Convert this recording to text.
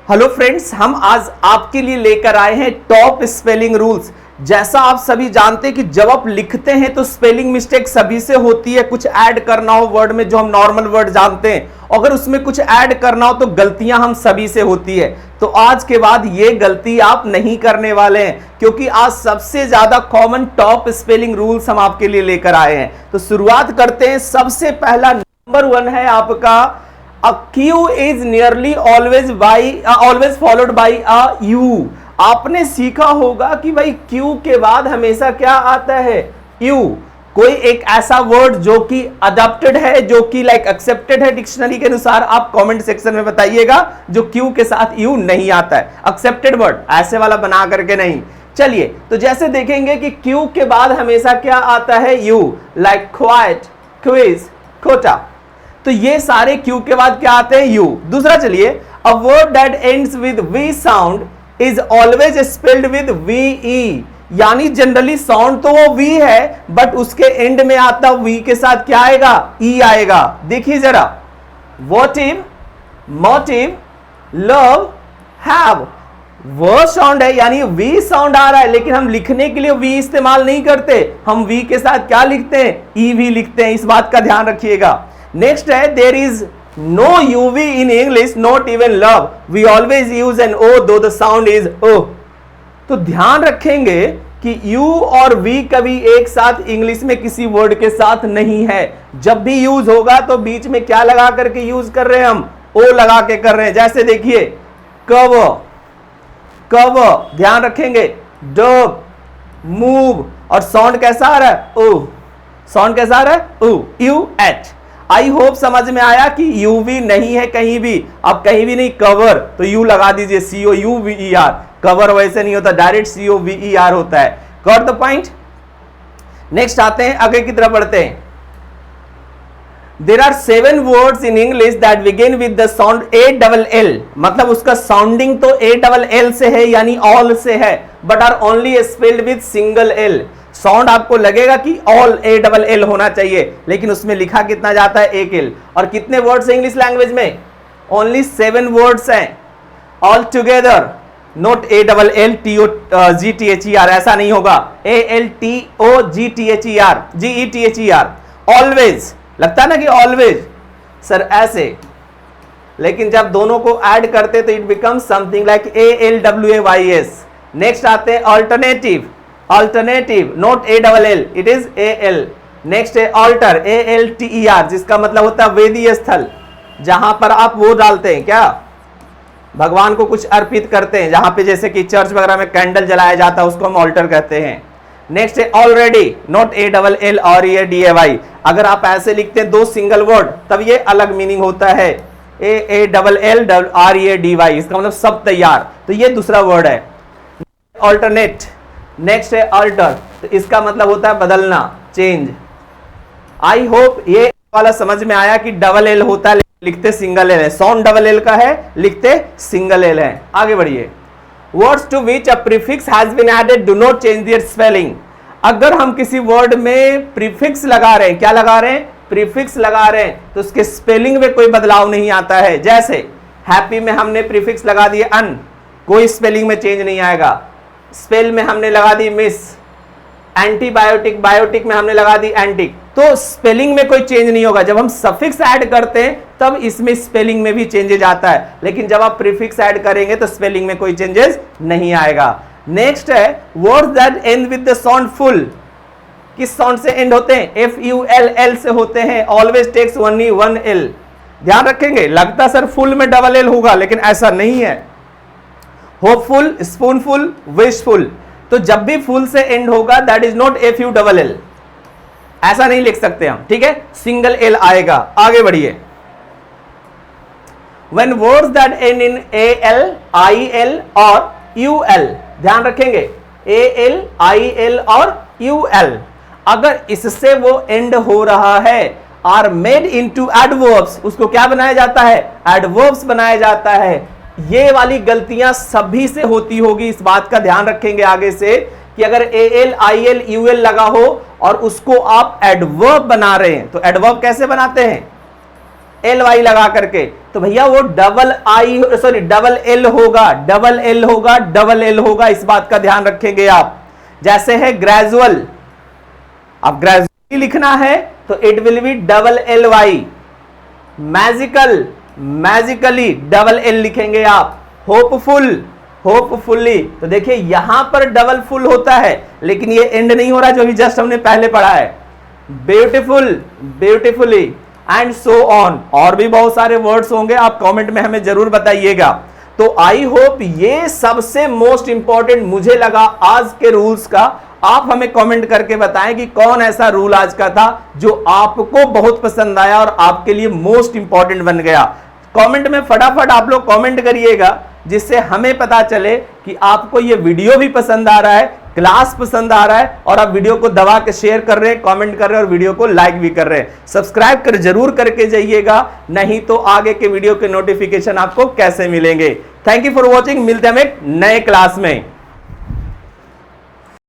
Hello friends, हम आज आपके लिए लेकर आए हैं टॉप स्पेलिंग रूल्स। जैसा आप सभी जानते हैं कि जब आप लिखते हैं तो स्पेलिंग मिस्टेक सभी से होती है। कुछ ऐड करना हो वर्ड में जो हम नॉर्मल वर्ड जानते हैं, अगर उसमें कुछ ऐड करना हो तो गलतियां हम सभी से होती है। तो आज के बाद ये गलती आप नहीं करने वाले हैं, क्योंकि आज सबसे ज्यादा कॉमन टॉप स्पेलिंग रूल्स हम आपके लिए लेकर आए हैं। तो शुरुआत करते हैं। सबसे पहला नंबर 1 है आपका, A Q is nearly always followed by a U। आपने सीखा होगा कि भाई Q के बाद हमेशा क्या आता है? U। कोई एक ऐसा वर्ड जो कि अडॉप्टेड है, जो कि लाइक एक्सेप्टेड है डिक्शनरी के अनुसार, आप कमेंट सेक्शन में बताइएगा जो Q के साथ U नहीं आता है। एक्सेप्टेड वर्ड ऐसे वाला बना करके नहीं। चलिए, तो जैसे देखेंगे कि Q के बाद हमेशा क्या आता है? U। लाइक क्वाइट, क्विज, खोटा। तो ये सारे Q के बाद क्या आते हैं? U। दूसरा चलिए, a word that ends with V sound is always spelled with VE। यानी जनरली साउंड तो वो V है, बट उसके एंड में आता V के साथ क्या आएगा? E आएगा। देखिए जरा, वोटिव, मोटिव, लव, हैव, वो साउंड है, यानी V साउंड आ रहा है, लेकिन हम लिखने के लिए V इस्तेमाल नहीं करते। हम V के साथ क्या लिखते हैं? E भी लिखते हैं। इस बात का ध्यान रखिएगा। नेक्स्ट है, there is no UV in English, not even love, we always use an O though the sound is O। तो ध्यान रखेंगे कि U और V कभी एक साथ इंग्लिश में किसी वर्ड के साथ नहीं है। जब भी यूज होगा तो बीच में क्या लगा करके यूज कर रहे हैं? हम O लगा के कर रहे हैं। जैसे देखिए, कवर, कवर, ध्यान रखेंगे, डब, मूव, और साउंड कैसा आ रहा है? O। साउंड कैसा आ रहा है? O, UH। आई होप समझ में आया कि UV नहीं है कहीं भी। अब कहीं भी नहीं, कवर तो U लगा दीजिए, COUVER। कवर वैसे नहीं होता, डायरेक्ट COVER होता है। Got the point. नेक्स्ट आते हैं, आगे की तरफ बढ़ते हैं। There are 7 words in English that begin with the sound ALL। मतलब उसका साउंडिंग तो ALL से है, यानी ऑल से है, but are only spelled with single L। Sound आपको लगेगा कि ऑल ALL होना चाहिए, लेकिन उसमें लिखा कितना जाता है? एक L। और कितने वर्ड्स हैं इंग्लिश लैंग्वेज में? ओनली 7 वर्ड्स हैं all together. Note ALL TOGTHER, ऐसा नहीं होगा। ALTOGTHER, always. लगता है ना कि ऑलवेज सर ऐसे, लेकिन जब दोनों को ऐड करते तो it become something like ALWAYS। Next आते हैं alternative, alternative, not ALL, it is AL। Next है ऑल्टर, ALTER, जिसका मतलब होता है वेदीय स्थल, जहां पर आप वो डालते हैं, क्या भगवान को कुछ अर्पित करते हैं, जहां पे जैसे कि चर्च वगैरह में कैंडल जलाया जाता है, उसको हम ऑल्टर कहते हैं। नेक्स्ट है ऑलरेडी, नॉट ALL और DAY। अगर आप ऐसे लिखते हैं दो सिंगल वर्ड, तब ये अलग मीनिंग होता है, AALLREADY, इसका मतलब सब तैयार। तो ये दूसरा वर्ड है ऑल्टरनेट। नेक्स्ट है अल्टर, तो इसका मतलब होता है बदलना, चेंज। आई होप ये वाला समझ में आया कि DL होता है, लिखते सिंगल L है। साउंड DL का है, लिखते सिंगल L है। आगे बढ़िए। Words to which a prefix has been added do not change their spelling. अगर हम किसी वर्ड में प्रीफिक्स लगा रहे हैं, क्या लगा रहे हैं? प्रीफिक्स लगा रहे हैं, तो उसके स्पेलिंग में कोई बदलाव नहीं आता है। जैसे हैप्पी में हमने प्रीफिक्स लगा दिए अन, कोई स्पेलिंग में चेंज नहीं आएगा। स्पेल में हमने लगा दी मिस। एंटीबायोटिक, बायोटिक में हमने लगा दी एंटिक, तो स्पेलिंग में कोई चेंज नहीं होगा। जब हम सफिक्स ऐड करते हैं तब इसमें स्पेलिंग में भी चेंजेस आता है, लेकिन जब आप प्रीफिक्स ऐड करेंगे तो स्पेलिंग में कोई चेंजेस नहीं आएगा। नेक्स्ट है words that end with the sound full. किस साउंड से एंड होते हैं? FULL से होते हैं। Always takes only 1 L। ध्यान रखेंगे, लगता सर फुल में DL होगा, लेकिन ऐसा नहीं है। होपफुल, स्पूनफुल, विशफुल, तो जब भी फुल से एंड होगा दैट इज नॉट FULL, ऐसा नहीं लिख सकते हम, ठीक है? सिंगल L आएगा। आगे बढ़िए। When words that end in AL, IL और UL, ध्यान रखेंगे, AL, IL और UL, अगर इससे वो एंड हो रहा है, आर मेड इनटू एडवर्ब्स, उसको क्या बनाया जाता है? एडवर्ब्स बनाया जाता है। ये वाली गलतियां सभी से होती होगी, इस बात का ध्यान रखेंगे आगे से कि अगर AL, IL, UL लगा हो और उसको आप एडवर्ब बना रहे हैं, तो एडवर्ब कैसे बनाते हैं? LY लगा करके, तो भैया वो डबल L होगा, डबल L होगा, इस बात का ध्यान रखेंगे आप। जैसे है ग्रेजुअल, अब ग्रेजुअली लिखना है तो it will be double LY। Magically double L लिखेंगे आप। होपफुली, तो देखिए यहां पर डबल फुल होता है, लेकिन ये एंड नहीं हो रहा जो भी जस्ट हमने पहले पढ़ा है। ब्यूटीफुली एंड सो ऑन, और भी बहुत सारे वर्ड्स होंगे, आप कमेंट में हमें जरूर बताइएगा। तो आई होप ये सबसे मोस्ट इंपॉर्टेंट मुझे लगा आज के रूल्स का। आप हमें कमेंट करके बताएं कि कौन ऐसा रूल आज का था जो आपको बहुत पसंद आया और आपके लिए मोस्ट इंपॉर्टेंट बन गया। कमेंट में फटाफट आप लोग कमेंट करिएगा, जिससे हमें पता चले कि आपको ये वीडियो भी पसंद आ रहा है, क्लास पसंद आ रहा है, और आप वीडियो को दबा के शेयर कर रहे हैं, कमेंट कर रहे हैं और वीडियो को लाइक भी कर रहे हैं। सब्सक्राइब कर जरूर करके जाइएगा, नहीं तो आगे के वीडियो के नोटिफिकेशन आपको कैसे मिलेंगे। थैंक यू फॉर वॉचिंग, मिलते हैं हम एक नए क्लास में।